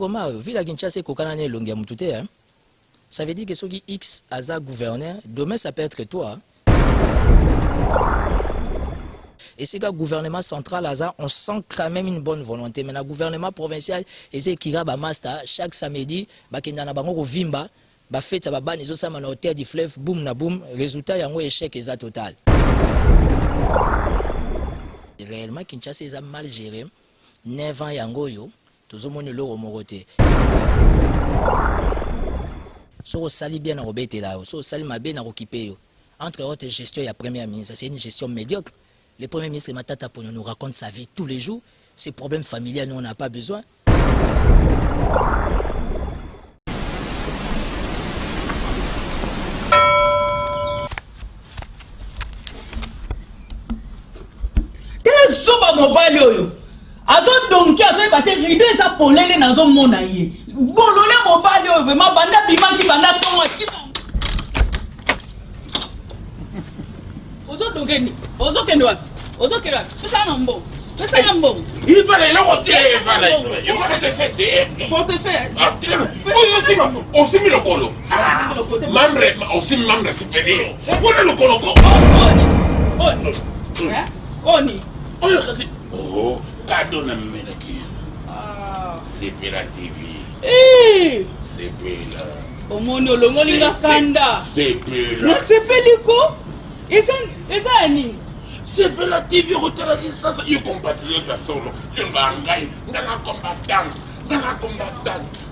Mario, vu la Kinshasa et Kokanane Longia Mutute, ça veut dire que ceux qui X Aza gouverneur, demain ça peut être toi. Et c'est que le gouvernement central, on sent quand même une bonne volonté. Mais le gouvernement provincial, c'est qui a master chaque samedi, il y a un vimba, fait ça va les autres à hauteur du fleuve, boum na boum, résultat il y a un échec total. Réellement, Kinshasa est mal géré. 9 ans yangoyo, tout le monde le remoroté. So sali bien à robété là, so sali ma bien à occupé. Entre autres gestion, il y a premier ministre, c'est une gestion médiocre. Le premier ministre Matata Ponyo nous raconte sa vie tous les jours. Ses problèmes familiaux, nous on n'a pas besoin. Quel soba mobile yo? Azon donc qui a fait battre rideau et ça polele dans son monde aïe. Bololé mobile yo, vraiment banda bima qui banda tonga qui. Ozo tokeni, ozo kenwa, ozo kenwa. Ça nambo, ça nambo. Il fallait le retirer, il fallait te faire. Faut te faire. On s'est mis le colo. On s'est mis membre supérieur. On est le colo. Oni. Oh, cadeau na menaki. C'est la TV. Eh. C'est là. Au monde le molinga kanda. C'est là. Na sepeliko. Esa ni. C'est la TV rotela ça il compatriote à solo. Je vais engager na combattante.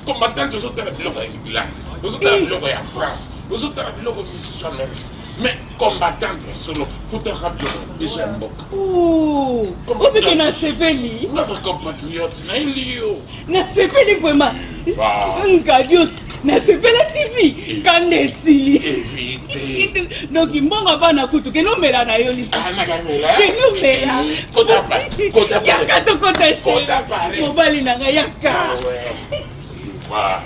Combattante aux autres la biloko ya aux autres la biloko ya France. Aux autres la biloko missionnaire. Mais combattante solo, faut te rappeler déjà un boc. Oh, on peut que na sepeli. Notre compatriote, na ilio. Na sepeli vraiment. Ngadios, na sepela TV. Kanesili. Éviter. Donc mbonga bana kutu ke no mela na yo lisi. Ah na kamela. Ke no mela. Kota pa. Yaka to kota shi. Mobali na nga yaka. Wa.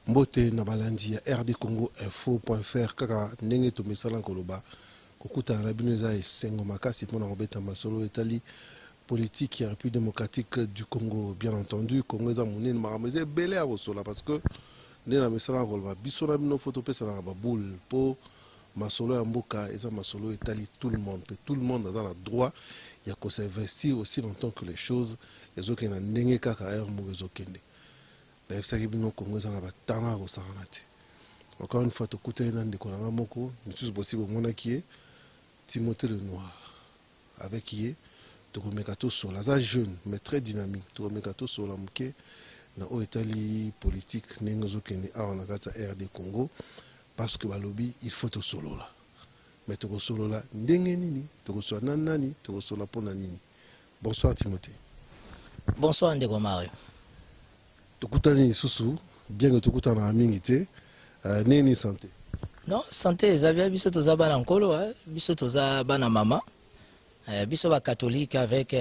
Mbote na balandi ya RD Congo info.fr kaka ndenge to mesala koloba kokuta na bino za esengo makasi pona robeta masolo etali politique ya République démocratique du Congo bien entendu Congo za munene makameze belé a bosola parce que ndenge na mesala koloba biso na bino photo pesa na ba boule po masolo ya mboka eza masolo etali tout le monde a le droit ya ko s'investir aussi longtemps que les choses ezokena ndenge kaka air mo ezokende. Encore une fois, tu écoutes un de Konamoko, nous sommes possible mon acquier Timothée le Noir avec qui tu remets sur la jeune mais très dynamique, tu remets sur la mouké dans l'Italie politique n'engozo keni a on a RD Congo parce que balobi il faut te solo là, mais tu solo là ndenge nini, tu solo nani, tu solo pona nini. Bonsoir Timothée. Bonsoir Ndeko Mario. Tokutani susu bien que tokutana amingité nini santé. Non, santé ezabia biso toza bana nkolo biso toza bana mama. Biso ba catholique avec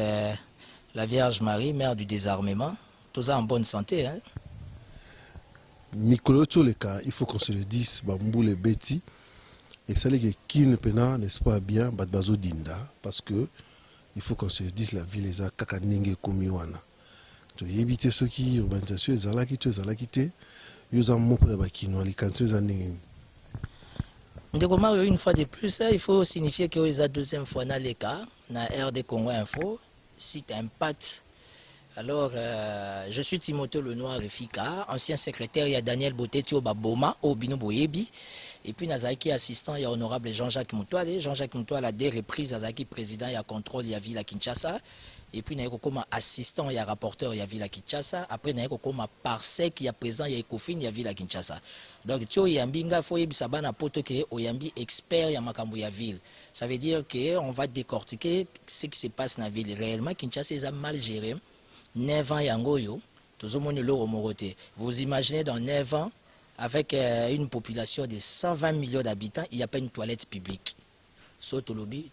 la Vierge Marie, mère du désarmement, toza en bonne santé Nicolas Toleka, il faut qu'on se le dise bamboule beti et ça les qui ne pena n'est-ce pas bien badbazo dinda parce que il faut qu'on se le dise la ville les a kaka ninge komiwana. Tu éviter ceux qui urbanisation ezalaki to ezalaki te yoza moko ya bakino les cantions zaningi. Ndeko Mario une fois de plus il faut signifier que c'est la deuxième fois dans les cas na RD Congo Info site impact. Alors je suis Timothée le Noir Fika, ancien secrétaire il y a Daniel Botetio Baboma au Bino Boyebi et puis Nazaki assistant il y a honorable Jean-Jacques Moutoile a des reprises Nazaki président il y a contrôle il y a Ville à Kinshasa. Et puis, il y a comme assistant, il y a rapporteur, il y a Ville à Kinshasa. Après, il y a comme parsec, il y a président, il y a Ekofin, il y a Ville à Kinshasa. Donc, il y a un binga, il faut y avoir un expert, il y a un ville. Ça veut dire qu'on va décortiquer ce qui se passe dans la ville. Réellement, Kinshasa est mal géré. 9 ans, il y a un goyo. Tout le monde est là. Vous imaginez dans 9 ans, avec une population de 120 millions d'habitants, il n'y a pas une toilette publique. So, Tolobi.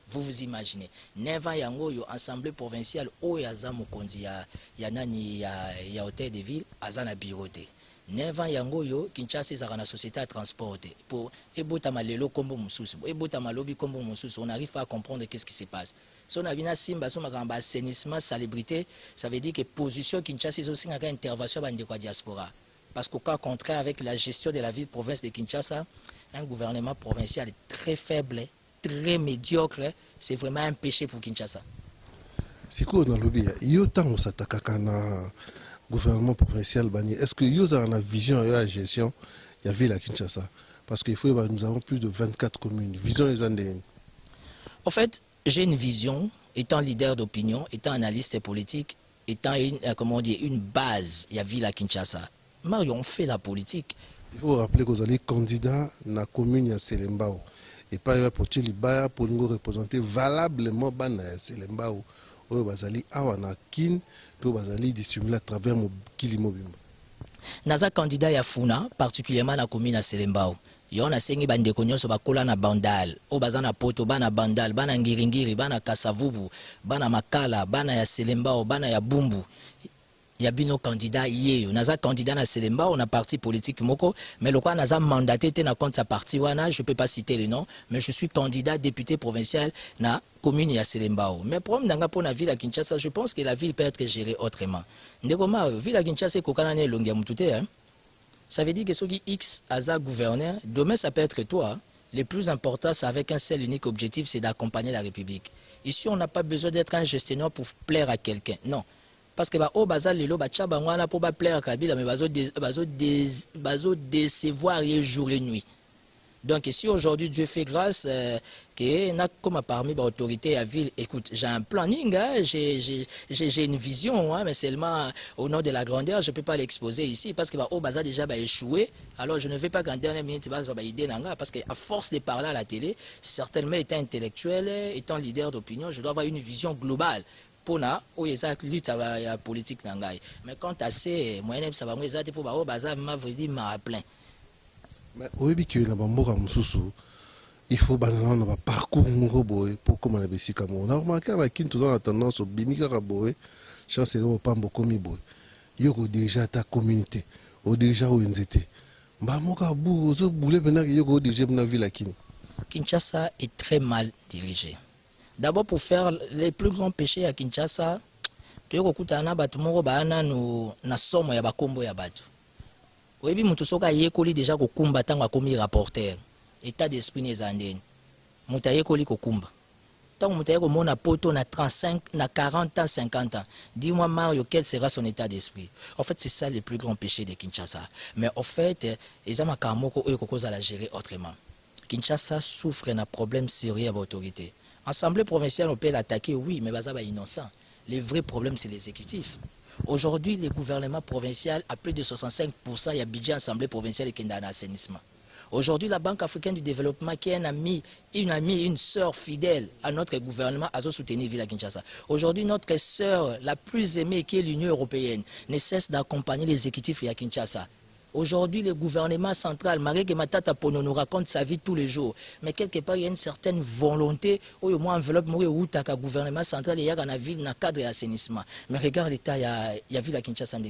Vous vous imaginez, 9 ans yango yo assemblée provinciale o yaza mokonzi ya nani ya hôtel de ville azana biroté. 9 ans yangoyo Kinshasa est une société à transporter pour ebotama lelo kombo mususu ebotama lobi kombo mususu on n'arrive pas à comprendre qu'est-ce qui se passe. Si on a vu simba son magamba assainissement salubrité, ça veut dire que position Kinshasa est aussi une intervention de la diaspora parce qu'au cas contraire avec la gestion de la ville province de Kinshasa, un gouvernement provincial est très faible, très médiocre, c'est vraiment un péché pour Kinshasa. Si on a lobby, yo tango s'attaque na gouvernement provincial bani. Est-ce que vous avez une vision et la gestion de la ville à Kinshasa? Parce qu'il faut nous avons plus de 24 communes. Vision les Andéens. En fait, j'ai une vision, étant leader d'opinion, étant analyste politique, étant une base de la ville à Kinshasa. Mario, on fait la politique. Il faut rappeler que vous allez candidat dans la commune de Selembao. Et pas pour nous représenter valablement dans Selembao. Vous allez avoir kin pour dissimuler à travers mon kilimobimba. Naza candidat ya Funa, particulièrement dans la commune de Selembao. Yon a sengi bande konyoso bakola na bandal, o bazana poto bana bandal, bana ngiringiri, bana kasavubu, bana makala, bana ya Selembao, bana ya bumbu. Il y a bino candidat hier, naza candidat na Selembao, on a parti politique moko, mais le quoi naza mandaté na contre sa parti wana, je peux pas citer le nom, mais je suis candidat député provincial na commune ya Selembao. Mais problème nanga pour la ville à Kinshasa, je pense que la ville peut être gérée autrement. Ndeko Mario, ville à Kinshasa kokana ne longia mutute hein. Ça veut dire que ceux qui X Aza gouverneur, demain ça peut être toi. Le plus important, c'est avec un seul unique objectif, c'est d'accompagner la République. Ici, on n'a pas besoin d'être un gestionnaire pour plaire à quelqu'un. Non. Parce que au bazar lelo bacha bangwana pour plaire à Kabila mais bazo décevoir les jours et nuit. Donc si aujourd'hui Dieu fait grâce que n'a comme parmi l'autorité à ville, écoute, j'ai un planning, hein, j'ai une vision, hein, mais seulement au nom de la grandeur, je ne peux pas l'exposer ici parce que au bazar déjà échoué. Alors je ne vais pas qu'en dernière minute idée parce qu'à force de parler à la télé, certainement étant intellectuel, étant leader d'opinion, je dois avoir une vision globale. Pour na ou eza lutte à politique nangai mais quand assez moyen ça va moi eza pour ba bazar m'a dit m'a plein mais au début que na bamboka mususu il faut banana na parcours ngoboé pour comment na besika mo na remarqué na kin toujours la tendance au bimika kaboé chance le pambo komi boy yoko déjà ta communauté au déjà au nzete ba moka bu zo boulé bena yoko déjà na ville kin. Kinshasa est très mal dirigé. D'abord pour faire les plus grands péchés à Kinshasa, tu as kutana batu moko baana na somo ya bakombo ya batu. Oyebi mutu soka yekoli déjà ko kumba tanga komi rapporteur. État d'esprit nezandeni. Mutu yekoli ko kumba. Tant mutu yeko mona poto na 35 na 40 ans 50 ans. Dis-moi Mario quel sera son état d'esprit. En fait c'est ça le plus grand péché de Kinshasa. Mais en fait ezama kamoko oyo kokoza la gérer autrement. Kinshasa souffre d'un problème sérieux à l'autorité. Assemblée provinciale, on peut l'attaquer, oui, mais Bazaba est innocent. Le vrai problème, c'est l'exécutif. Aujourd'hui, le gouvernement provincial a plus de 65%, il y a budget assemblée provinciale qui est dans l'assainissement. Aujourd'hui, la Banque africaine du développement, qui est une sœur fidèle à notre gouvernement, a soutenu Villa Kinshasa. Aujourd'hui, notre sœur la plus aimée, qui est l'Union européenne, ne cesse d'accompagner l'exécutif à Kinshasa. Aujourd'hui, le gouvernement central, Marie Matata Pono nous raconte sa vie tous les jours. Mais quelque part, il y a une certaine volonté, où au moins enveloppe, où le gouvernement central, il y a dans la ville, dans le cadre de l'assainissement. Mais regarde l'état, il y a vu la Kinshasa.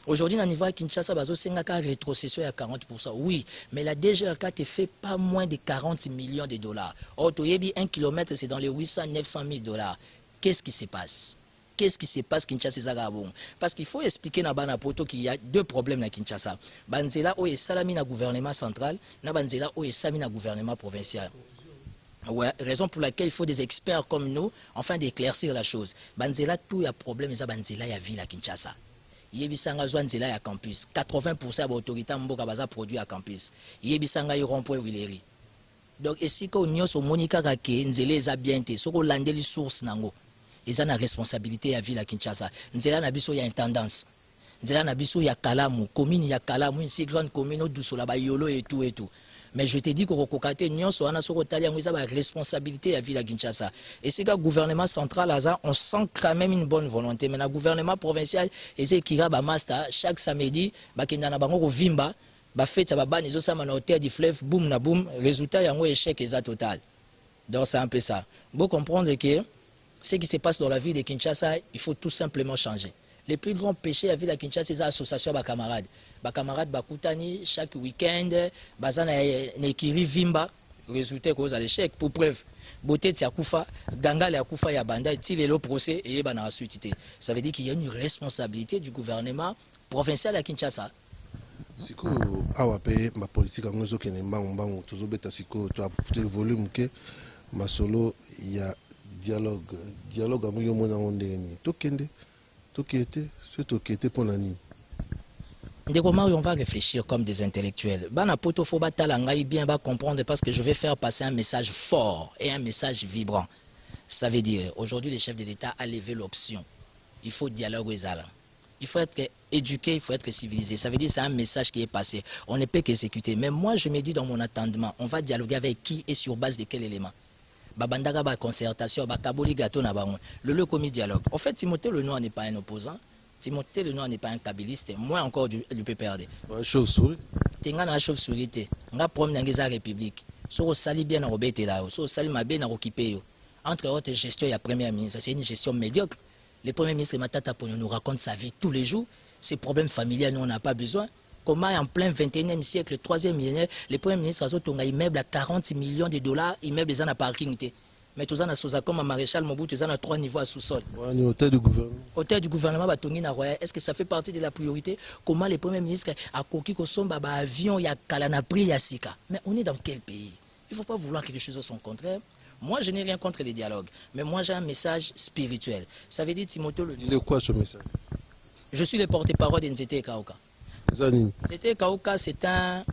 Aujourd'hui, dans le niveau de Kinshasa, il y a une rétrocession à 40%. Oui, mais la DGRK ne fait pas moins de 40 millions de dollars. Or, tu as 1 kilomètre, c'est dans les 800-900 000 dollars. Qu'est-ce qui se passe? Qu'est-ce qui se passe Kinshasa? Parce qu'il faut expliquer dans Banapoto qu'il y a deux problèmes à Kinshasa. Banzela ou est salami na gouvernement central, na banzela ou est salami na gouvernement provincial. Ouais, raison pour laquelle il faut des experts comme nous, enfin d'éclaircir la chose. Banzela tout y a problème, ça banzela y a ville à Kinshasa. Yebisanga Zwanzela y a campus. 80% de l'autorité mboka baza produit à campus. Yebisanga y rond-point Willery. Donc ici quand on y a Monica Kake, nzele za bien té, soko lande les sources nango. Ils ont la responsabilité à ville à Kinshasa. Nzela Nabiso y a une tendance. Nzela Nabiso y a Kalamu, commune y a Kalamu, une si grande commune au Dousola, Yolo et tout et tout. Mais je te dis que Kokokate Nyonso ana soko talia ils ont la responsabilité à ville à Kinshasa. Et c'est que le gouvernement central on sent quand même une bonne volonté. Mais le gouvernement provincial, c'est Kira Bamasta chaque samedi, bakenda na bango vimba, ba fête ba ban izo sama na hôtel du fleuve, boum na boum, résultat yango échec exact total. Donc c'est un peu ça. Vous comprendre que ce qui se passe dans la ville de Kinshasa, il faut tout simplement changer. Les plus grands péchés à ville à Kinshasa, c'est l'association de camarades. Les camarades Bakutani, chaque week-end, bazana nekiri vimba, résultat cause à l'échec. Pour preuve, beauté Tiakoufa, Ganga Akoufa Yabanda, il est le procès et il a suite. Ça veut dire qu'il y a une responsabilité du gouvernement provincial à Kinshasa. Siko awape ma politique en ngozo kene mbango toujours beta siko to a volume ke masolo il y a dialogue en yo mona ondeni to kende to kete ce to kete pour nani. On va réfléchir comme des intellectuels. Bana poto faut batalangai bien va comprendre parce que je vais faire passer un message fort et un message vibrant. Ça veut dire aujourd'hui les chefs de l'État a levé l'option. Il faut dialoguer aux Alans. Il faut être éduqué, il faut être civilisé. Ça veut dire que c'est un message qui est passé. On ne peut qu'exécuter. Mais moi, je me dis dans mon attendement, on va dialoguer avec qui et sur base de quel élément. Babandaga, ba concertation, ba kaboli gato na bango. Le commis dialogue. En fait, Timothée Lenoir n'est pas un opposant. Timothée Lenoir n'est pas un kabiliste. Moins encore du PPRD. Chauve-souris. Tenga na chauve-souris te. Nga prom na ngeza République. So sali bien na robete là. So sali mabe na occupé yo. Entre autres gestion ya premier ministre, c'est une gestion médiocre. Le premier ministre Matata Ponyo nous raconte sa vie tous les jours. Ses problèmes familiaux, nous on n'a pas besoin. Comment en plein 21e siècle, le 3e millénaire, le premier ministre a un immeuble à 40 millions de dollars, immeuble en parking. Mais tout ça, comme un maréchal Mobutu, tout ça à 3 niveaux à sous-sol. Hôtel du gouvernement. Hôtel du gouvernement, est-ce que ça fait partie de la priorité? Comment le premier ministre a coquille au son avion, il y a Kalanapri, il y a Sika? Mais on est dans quel pays? Il ne faut pas vouloir quelque chose de son contraire. Moi, je n'ai rien contre les dialogues, mais moi, j'ai un message spirituel. Ça veut dire, Timothée Lenoir. Il est quoi ce message? Je suis le porte-parole de Nzete Kauka. Nzete Kauka, c'est un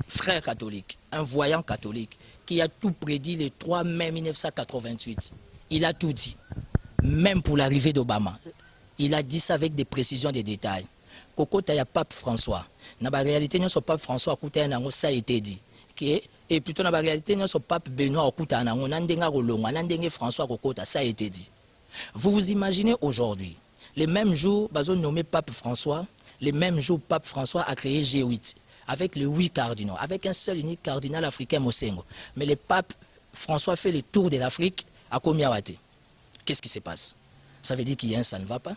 frère catholique, un voyant catholique, qui a tout prédit le 3 mai 1988. Il a tout dit, même pour l'arrivée d'Obama. Il a dit ça avec des précisions, des détails. Koko Taya Pape François. Dans la réalité, non, Pape François, ça a été dit. Et plutôt dans la réalité, notre pape Benoît Okuta, François Kokota, ça a été dit. Vous vous imaginez aujourd'hui, les mêmes jours, Bazo nommé pape François, les mêmes jours, pape François a créé G8, avec les 8 cardinaux, avec un seul unique cardinal africain, Mosengo. Mais le pape François fait le tour de l'Afrique à Komiawate. Qu'est-ce qui se passe? Ça veut dire qu'il y a un ça ne va pas.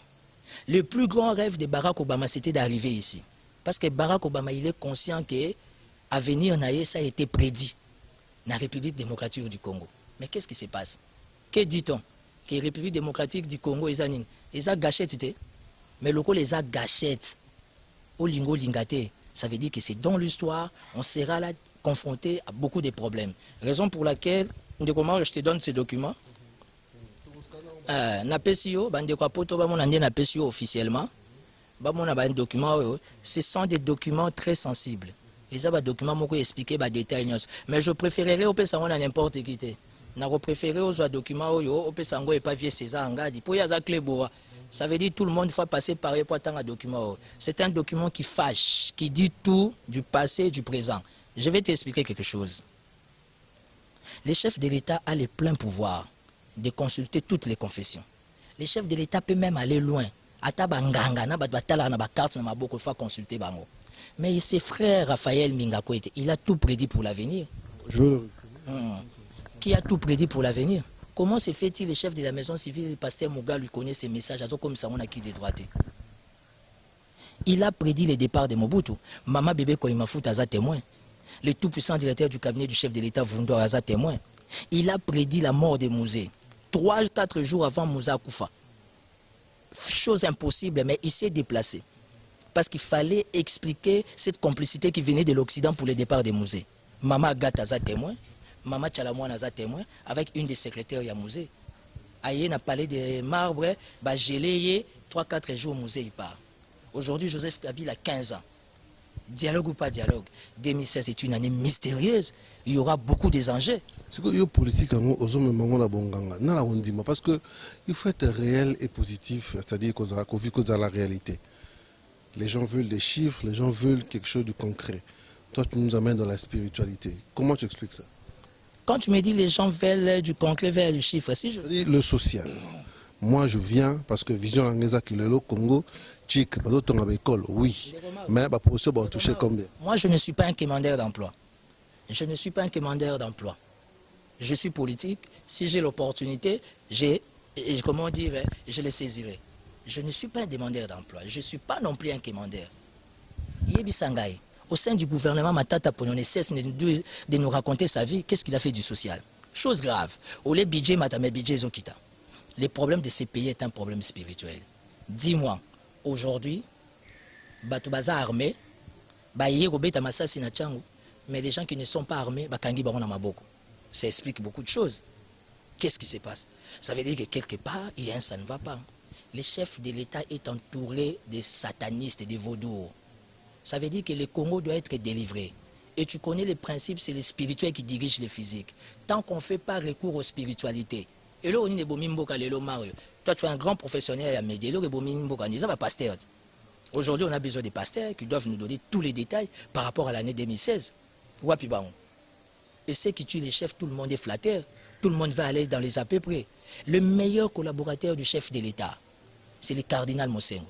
Le plus grand rêve de Barack Obama, c'était d'arriver ici. Parce que Barack Obama, il est conscient que l'avenir, ça a été prédit dans la République démocratique du Congo. Mais qu'est-ce qui se passe? Que dit-on? Que la République démocratique du Congo, ils ont gâchette. Mais le les a gâchette. Au lingo lingate. Ça veut dire que c'est dans l'histoire, on sera là confronté à beaucoup de problèmes. Raison pour laquelle, je te donne ces documents. Officiellement, ce sont des documents très sensibles. Les documents m'ont expliqué des détails. Mais je préférerais au Pessango n'importe qui. Je préférerais aux documents au Pessango et pas vieux César Angadi. Pour y avoir clé bois. Ça veut dire que tout le monde faut passer par un document. C'est un document qui fâche, qui dit tout du passé et du présent. Je vais t'expliquer quelque chose. Les chefs de l'État ont le plein pouvoir de consulter toutes les confessions. Les chefs de l'État peuvent même aller loin. Consulter. Mais ses frères, Raphaël Mingakwete, il a tout prédit pour l'avenir. Qui a tout prédit pour l'avenir? Comment se fait-il les chefs de la maison civile, le pasteur Mouga lui connaît ces messages, comme ça on a qui des droités. Il a prédit le départ de Mobutu. Maman bébé Koimafout a témoin. Le tout-puissant directeur du cabinet du chef de l'État Vundo a témoin. Il a prédit la mort de Mouzé 3-4 jours avant Mouza Koufa. Chose impossible, mais il s'est déplacé. Parce qu'il fallait expliquer cette complicité qui venait de l'Occident pour le départ des musées. Maman Agathe a témoin, Maman Tchalamouane a témoin, avec une des secrétaires du musée. Aïe n'a parlé de marbre, gelé 3-4 jours au musée il part. Aujourd'hui, Joseph Kabila a 15 ans. Dialogue ou pas dialogue, 2016 est une année mystérieuse, il y aura beaucoup des enjeux. C'est que la politique, parce qu'il faut être réel et positif, c'est-à-dire qu'on a la réalité. Les gens veulent des chiffres, les gens veulent quelque chose de concret. Toi, tu nous amènes dans la spiritualité. Comment tu expliques ça? Quand tu me dis les gens veulent du concret vers du chiffre, si je... Le social. Moi, je viens parce que Vision Anglaise qui le Congo, Tchik, oui. Mais la profession va toucher combien? Moi, je ne suis pas un commandeur d'emploi. Je ne suis pas un commandeur d'emploi. Je suis politique. Si j'ai l'opportunité, comment dire, je les saisirai. Je ne suis pas un demandeur d'emploi. Je ne suis pas non plus un quémandeur. Yebi Sangai, au sein du gouvernement, Matata Ponone cesse de nous raconter sa vie. Qu'est-ce qu'il a fait du social? Chose grave. Au les budget, Matame budget Zokita. Le problème de ces pays est un problème spirituel. Dis-moi, aujourd'hui, Batoubaza armé, mais les gens qui ne sont pas armés, ça explique beaucoup de choses. Qu'est-ce qui se passe? Ça veut dire que quelque part, il y a un ça ne va pas. Le chef de l'État est entouré de satanistes, de vaudours. Ça veut dire que le Congo doit être délivré. Et tu connais le principe, c'est le spirituel qui dirige le physique. Tant qu'on ne fait pas recours aux spiritualités. Et là, on est Mario. Toi, tu es un grand professionnel à Média. Aujourd'hui, on a besoin des pasteurs qui doivent nous donner tous les détails par rapport à l'année 2016. Et ceux qui tuent les chefs, tout le monde est flatteur. Tout le monde va aller dans les à peu près. Le meilleur collaborateur du chef de l'État, c'est le cardinal Mosengo.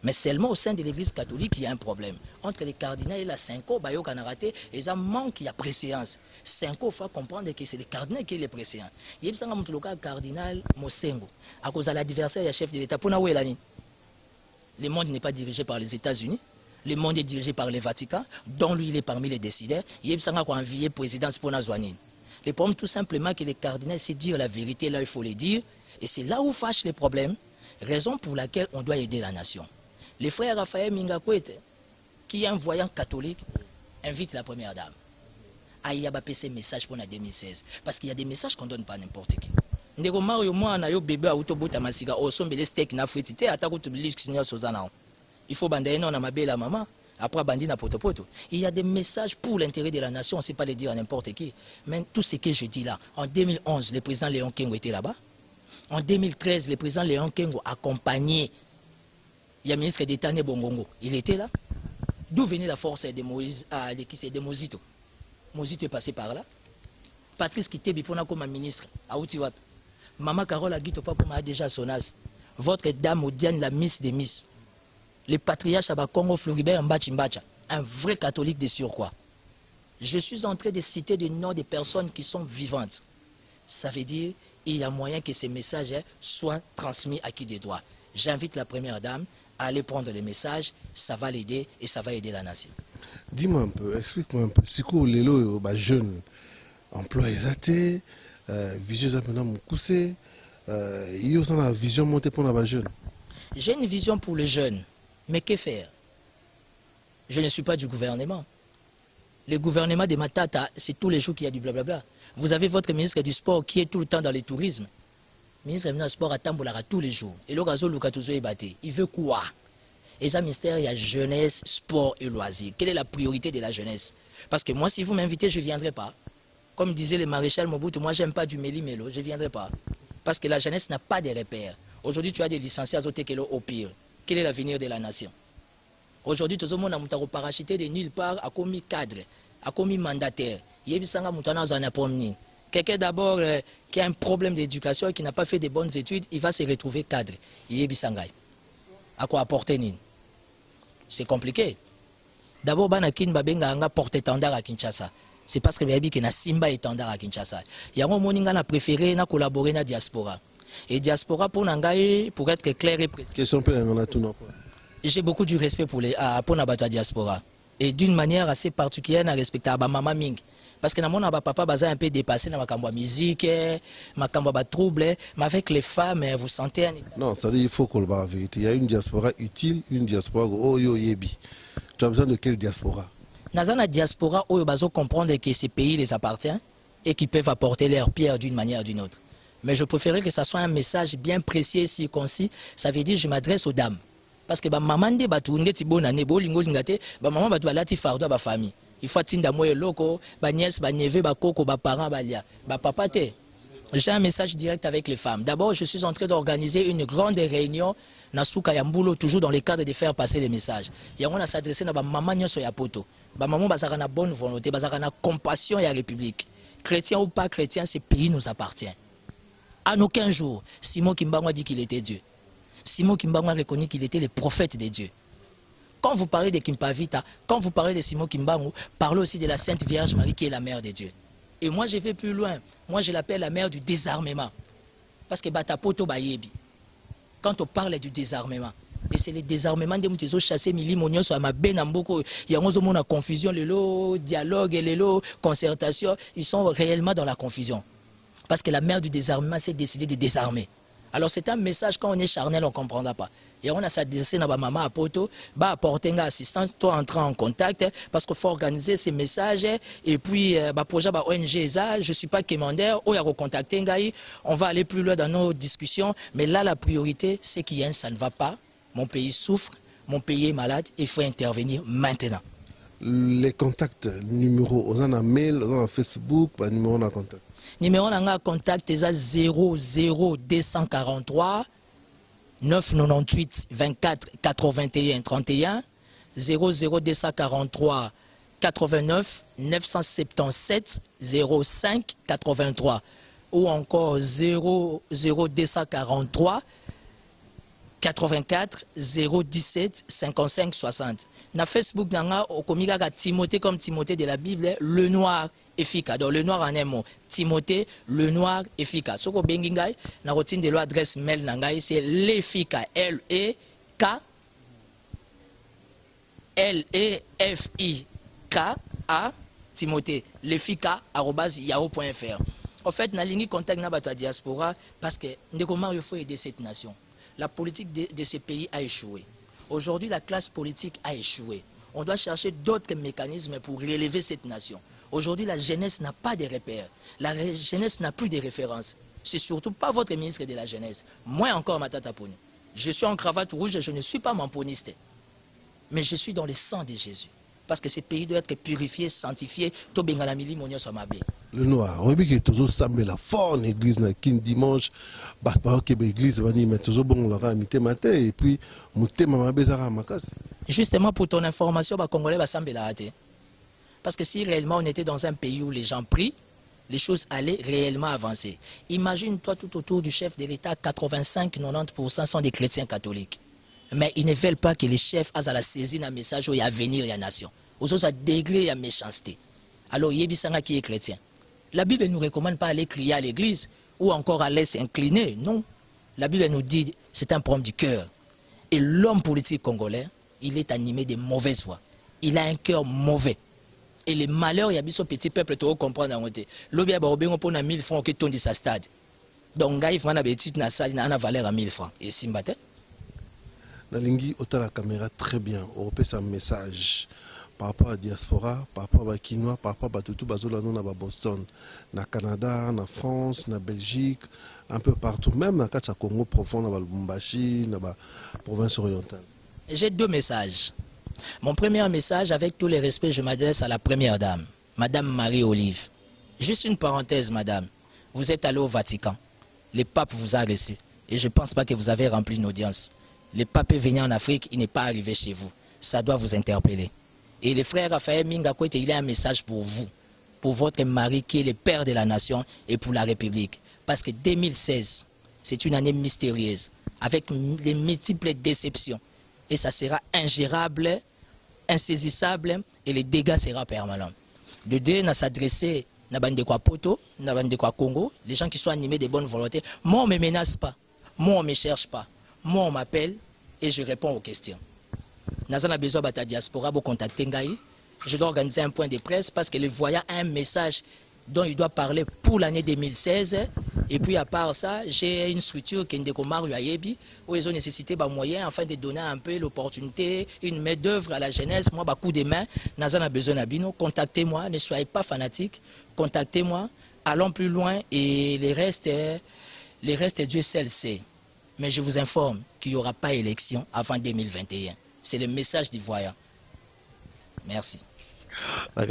Mais seulement au sein de l'église catholique, il y a un problème. Entre les cardinaux et la Cinco, Bayo Kanarate, il y a un manque de préséance. Cinco, il faut comprendre que c'est le cardinal qui est le préséant. Il y a un cardinal Mosengo. À cause de l'adversaire, il y a un chef de l'État. Le monde n'est pas dirigé par les États-Unis. Le monde est dirigé par le Vatican, dont lui, il est parmi les décideurs. Il y a un envoyé président pour Nazouanine. Le problème, tout simplement, que les cardinaux, c'est dire la vérité, là, il faut le dire. Et c'est là où fâchent les problèmes. Raison pour laquelle on doit aider la nation. Le frère Raphaël Mingakwete, qui est un voyant catholique, invite la première dame à y avoir ces messages pour la 2016. Parce qu'il y a des messages qu'on ne donne pas à n'importe qui. Ndeko Mario, moi, on a eu bébé à Autobota Masiga, au son de steak na fritité, à ta route de l'Ixignor Sozana. Il faut bander non à ma belle maman, après bander na poto. Il y a des messages pour l'intérêt de la nation, on ne sait pas les dire à n'importe qui. Mais tout ce que je dis là, en 2011, le président Léon Kengo était là-bas. En 2013, le président Léon Kengo accompagné. Il y a le ministre d'État Nebongongo, il était là. D'où venait la force de Moïse, de Mozito? Mozito est passé par là. Patrice Kitebi pour comme un ministre à Outiwap. Maman Carole Aguito comme a déjà son as. Votre dame Odiane, la miss des miss. Le patriarche à Congo Floribert Mbachimbacha, un vrai catholique de surcroît. Je suis en train de citer des noms de personnes qui sont vivantes. Ça veut dire qu'il y a moyen que ces messages soient transmis à qui des droits. J'invite la première dame à aller prendre les messages, ça va l'aider et ça va aider la nation. Dis-moi un peu, explique-moi un peu. Si vous êtes jeune, emploi exaté, vision il y a une vision montée pour les jeunes. J'ai une vision pour les jeunes, mais que faire? Je ne suis pas du gouvernement. Le gouvernement de Matata, c'est tous les jours qu'il y a du blablabla. Vous avez votre ministre du sport qui est tout le temps dans le tourisme. Le ministre du sport à Tambolara tous les jours. Et l'orazo Lukatuzo est battu. Il veut quoi? Et ça, ministère, il y a jeunesse, sport et loisirs. Quelle est la priorité de la jeunesse? Parce que moi, si vous m'invitez, je ne viendrai pas. Comme disait le maréchal Mobutu, moi, j'aime pas du méli-mélo, je ne viendrai pas. Parce que la jeunesse n'a pas de repères. Aujourd'hui, tu as des licenciés à Zotekelo au pire. Quel est l'avenir de la nation? Aujourd'hui, tout le monde a parachuté de nulle part, a commis cadre, a commis mandataire. Quelqu'un d'abord qui a un problème d'éducation et qui n'a pas fait de bonnes études, il va se retrouver cadre. À quoi apporter? C'est compliqué. D'abord, Banakin Babenga a porté étendard à Kinshasa. C'est parce que y a Simba étendard à Kinshasa. Il y a un moment où préféré collaborer avec la diaspora. Et diaspora, pour être clair et précis. Question pour j'ai beaucoup de respect pour la diaspora. Et d'une manière assez particulière, je respecte ma maman Ming. Parce que mon papa est un peu dépassé dans ma musique, ma trouble, mais avec les femmes, vous sentez un... Non, c'est-à-dire qu'il faut qu'on le voit la vérité. Il y a une diaspora utile, une diaspora yebi. Tu as besoin de quelle diaspora? Dans la diaspora, il faut comprendre que ces pays les appartiennent et qu'ils peuvent apporter leur pierre d'une manière ou d'une autre. Mais je préférerais que ça soit un message bien précis et circoncis. Ça veut dire que je m'adresse aux dames. Parce que maman de batu ngeti bonane bolingo lingate, maman batu balati fardo ba famille. Il faut tinda moye loko, ba nièce, ba neveu, ba koko, ba parents, ba lia, ba papa te. J'ai un message direct avec les femmes. D'abord, je suis en train d'organiser une grande réunion na Souka Yambulo, toujours dans le cadre de faire passer les messages. Et on a s'adressé à maman nyoso ya poto. Ba maman bazaka na bonne volonté, bazaka na compassion ya République. Chrétien ou pas chrétien, ce pays nous appartient. En aucun jour, Simon Kimbangu a dit qu'il était Dieu. Simon Kimbangu a reconnu qu'il était le prophète de Dieu. Quand vous parlez de Kimpavita, quand vous parlez de Simon Kimbangu, parlez aussi de la Sainte Vierge Marie qui est la mère de Dieu. Et moi je vais plus loin. Moi je l'appelle la mère du désarmement. Parce que Batapoto Bayebi. quand on parle du désarmement. Et c'est le désarmement de nous chasser Milimonion sur ma benamboko. Il y a une confusion, le dialogue et le concertation. Ils sont réellement dans la confusion. Parce que la mère du désarmement s'est décidée de désarmer. Alors c'est un message, quand on est charnel, on ne comprendra pas. Et on a s'adressé à ma maman à Poto, bah apporter une assistance, toi entrer en contact, parce qu'il faut organiser ces messages. Et puis, bah projet bah ONG, je ne suis pas commandeur, on va recontacter, on va aller plus loin dans nos discussions. Mais là, la priorité, c'est qu'il y a un ça ne va pas. Mon pays souffre, mon pays est malade, il faut intervenir maintenant. Les contacts, numéro, on a un mail, on a un Facebook, un numéro de contact. Numéro de contact est 00243 998 24 81 31 00243 89 977 05 83 ou encore 00243 84 017 55 60. Na Facebook nanga okomika Timothée comme Timothée de la Bible, le noir efficace. Donc le noir en un mot, Timothée, le noir efficace. Soko bengingai na routine de l'adresse mail nangai c'est l'efficace L E K L E F I K A Timothée l'efficace@yahoo.fr. En fait, na lingi contact na bato diaspora parce que ndekoma il faut aider cette nation. La politique de ces pays a échoué. Aujourd'hui, la classe politique a échoué. On doit chercher d'autres mécanismes pour relever cette nation. Aujourd'hui, la jeunesse n'a pas de repères. La jeunesse n'a plus de références. C'est surtout pas votre ministre de la jeunesse. Moi encore, Matata Poni. Je suis en cravate rouge, je ne suis pas mamponiste. Mais je suis dans le sang de Jésus. Parce que ce pays doit être purifié, sanctifié. Le noir, oui, que toujours samedi la forte église na kin dimanche, bah pas que l'église va dire mais toujours bon la ramité matin et puis monter maman bezara makas. Justement pour ton information, bah Congolais va samedi la rater. Parce que si réellement on était dans un pays où les gens prient, les choses allaient réellement avancer. Imagine-toi tout autour du chef de l'État, 85-90% sont des chrétiens catholiques. Mais ils ne veulent pas que les chefs aient la saisir un message où il y a venir, il y a nation. Aux autres, degré, il y a méchanceté. Alors, il y a qui est chrétien. La Bible ne nous recommande pas d'aller crier à l'église ou encore aller s'incliner. Non. La Bible nous dit c'est un problème du cœur. Et l'homme politique congolais, il est animé de mauvaises voies. Il a un cœur mauvais. Et les malheurs, il y a ce petit peuple, tu comprendre en côté. L'objet, il y a 1000 francs qui tournent de sa stade. Donc, il faut une valeur à 1000 francs. Et Simbate. Nalingi, autant la caméra très bien. On repère un message. Par rapport à la diaspora, par rapport à Kinois, par rapport à tout à Boston, na Canada, na France, na Belgique, un peu partout, même dans le Congo profond, na Lubumbashi, na la province orientale. J'ai deux messages. Mon premier message, avec tout le respect, je m'adresse à la première dame, Madame Marie-Olive. Juste une parenthèse, Madame. Vous êtes allée au Vatican. Le pape vous a reçu. Et je ne pense pas que vous avez rempli une audience. Le pape est venu en Afrique, il n'est pas arrivé chez vous. Ça doit vous interpeller. Et le frère Raphaël Mingakwete, il a un message pour vous, pour votre mari qui est le père de la nation et pour la République. Parce que 2016, c'est une année mystérieuse, avec les multiples déceptions. Et ça sera ingérable, insaisissable, et les dégâts seront permanents. De deux, on a s'adressé à Poto, à Congo, les gens qui sont animés de bonne volonté. Moi, on ne me menace pas, moi, on ne me cherche pas. Moi, on m'appelle et je réponds aux questions. Nazana besoin de la diaspora pour contacter Ngaï. Je dois organiser un point de presse parce que le voyant a un message dont il doit parler pour l'année 2016. Et puis à part ça, j'ai une structure qui est Ndekomaru où ils ont nécessité des moyens afin de donner un peu l'opportunité, une main d'œuvre à la jeunesse. Moi, coup de main, Nazana besoin d'abino. Contactez-moi, ne soyez pas fanatiques. Contactez-moi, allons plus loin et les restes, Dieu seul sait. Mais je vous informe qu'il n'y aura pas d'élection avant 2021. C'est le message du voyant. Merci. Donc,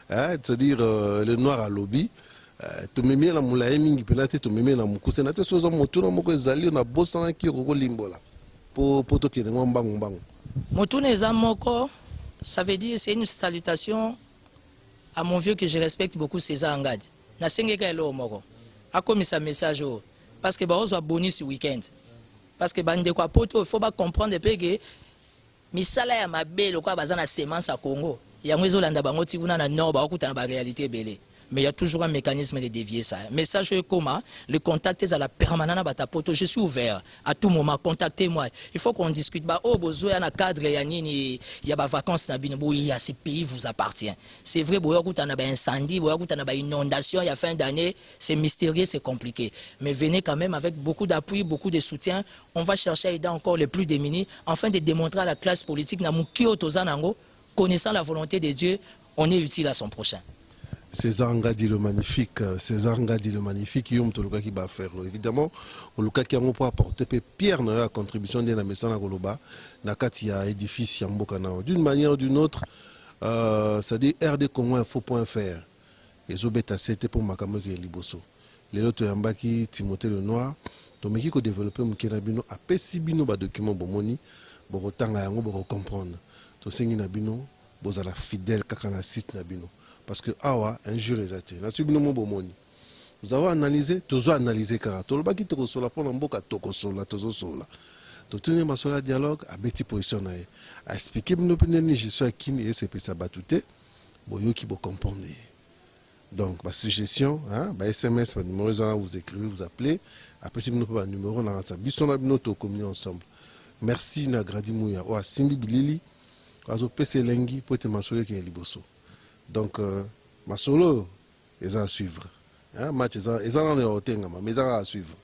c'est-à-dire le noir à lobby. Tu me mets la moulaï mingi penate tu me mets la moukou sénateur sur un motour moko ezali na bosana ki roko limbola pour to ki ngombango mbango. Motour nezamoko, ça veut dire c'est une salutation à mon vieux que je respecte beaucoup, César Angad. Na sengeka elo moko. A comme ça message parce que ba ozo boni ce week-end. Parce que bande quoi poto, il faut pas comprendre que misala ya mabe lokwa bazana semence à Congo. Ya ngwezo landa bango tivuna na nord ba okuta na ba réalité belé. Mais il y a toujours un mécanisme de dévier ça. Message comment le contact est à la permanente batapoto. Je suis ouvert à tout moment. Contactez-moi. Il faut qu'on discute. Bah oh bozo ya na cadre ya nini ya ba vacances na bino. Il y a ce pays vous appartient. C'est vrai boya kuta na ba incendie, boya kuta na ba inondation il y a fin d'année, c'est mystérieux, c'est compliqué. Mais venez quand même avec beaucoup d'appui, beaucoup de soutien. On va chercher à aider encore les plus démunis afin de démontrer à la classe politique na mukio tozanango, connaissant la volonté de Dieu, on est utile à son prochain. César Ngadi le magnifique, César Ngadi le magnifique, Yom Toluka qui va faire. Évidemment, Oluka qui a apporté Pierre dans la contribution de la Messana Goloba, Nakatia édifice Yambokana. D'une manière ou d'une autre, c'est-à-dire rdcongoinfo.fr. Et Zobeta c'était pour Makamoko et Liboso. Les autres Yambaki, Timothée le Noir, Tomiki qui a développé Moukenabino, a Pessibino, document Bomoni, Borotanga Yango, Boro comprendre. Tosengi Nabino, Bozala fidèle, Kakana site Nabino. Parce que awa injure les athées. Nous avons analysé, tous analysé car tout le baki toko sola pour l'amboka toko sola, tozo sola. Tout le monde a dialogue à bêti position na a expliqué mon opinion ni je suis à qui et c'est ça batouté. Boyo qui vous comprendre. Donc ma suggestion, hein, ba SMS par numéro là vous écrivez, vous appelez. Après si vous n'avez pas numéro là ça bisona binoto communier ensemble. Merci na gradi mouya. Wa simbi bilili. Azo PC lengi pour te masolo qui est liboso. Donc, ma solo, ils ont à suivre. Match, ils ont à suivre.